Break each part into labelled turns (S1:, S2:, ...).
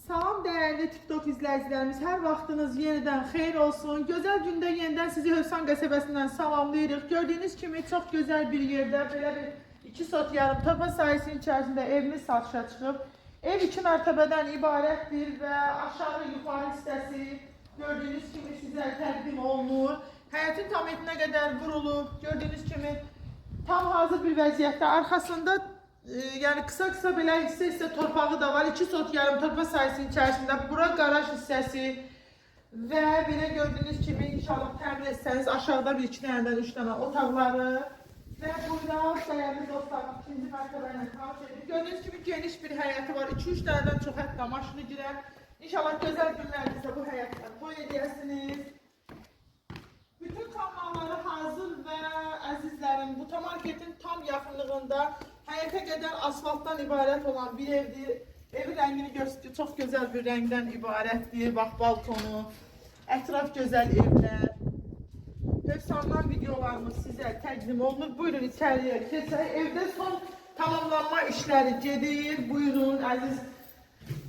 S1: Salam değerli TikTok izleyicilerimiz, her vaxtınız yeniden xeyir olsun. Güzel günde yeniden sizi Hövsan qəsəbəsindən salamlayırıq. Gördüğünüz kimi çok güzel bir yerde, belə bir 2 sot yarım torba sayısının içerisinde evimiz satışa çıxıb. Ev 2 mərtəbədən ibarətdir və aşağı yuxarı hissəsi gördüğünüz kimi sizə təqdim olunur. Həyətin tam etinə qədər qurulub. Gördüğünüz kimi tam hazır bir vəziyyətdə. Arkasında yani kısa belə hissə torpağı da var. 2 sot yarım torpa sayısının içerisinde. Bura garaj hissəsi ve belə gördüğünüz kimi inşallah təmin etsəniz aşağıda bir 2 dənədən 3 dənə otaqları ve burada değerli dostlarım 2-ci mərtəbəylə tanış edin. Gördüğünüz gibi geniş bir həyəti var. 2-3 dənədən çox hətta maşını girər. İnşallah gözəl günlərinizdə bu həyətdən toy edərsiniz. Bütün kanalları hazır ve əzizlərim, bu marketin tam yaxınlığında həyətə qədər asfaltdan ibarət olan bir evdir. Evin rəngini göstərir, çox gözəl bir rəngdən ibarətdir. Bax, balkonu, ətraf gözəl evlər. Hövsandan videolarımız sizə təqdim olunur. Buyurun içəriyə keçək. Evdə son tamamlanma işləri gedir. Buyurun əziz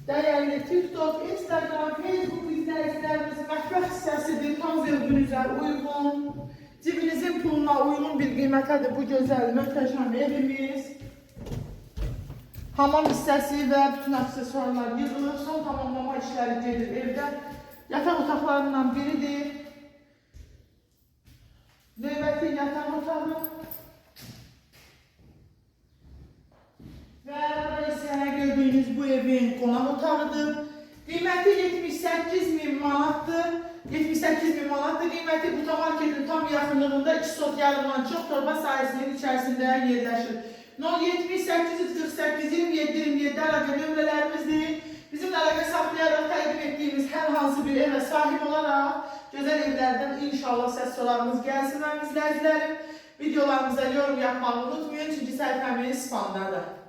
S1: değerli TikTok, Instagram, Facebook izleyicilerimiz, mətbəx hissəsidir. Tam zövqünüzə uygun, cibinizin puluna uygun bir qiymətədir bu gözəl, möhtəşəm evimiz. Hamam hissəsi və bütün aksesuarlar yığılır. Son tamamlama işləri gedir evdə. Yataq otaqlarından biridir. Növbəti yataq otağı. Və gördüğünüz bu evin qonaq otağıdır. Qiyməti 78.000 manatdır. 78.000 manatdır. Qiyməti bu marketin tam yaxınlığında 2 sot yarımdan çox torba sayısının içerisinde yerləşir. 07848 27 27 əlaqə nömrələrimizdir. Bizimlə əlaqə saxlayaraq təqdim etdiyimiz hər hansı bir evə sahib olaraq gözəl evlərdən inşallah səs solarımız gəlsin və izləyicilərim videolarımıza yorum yapmayı unutmayın çünki səhifəmiz spamdadır.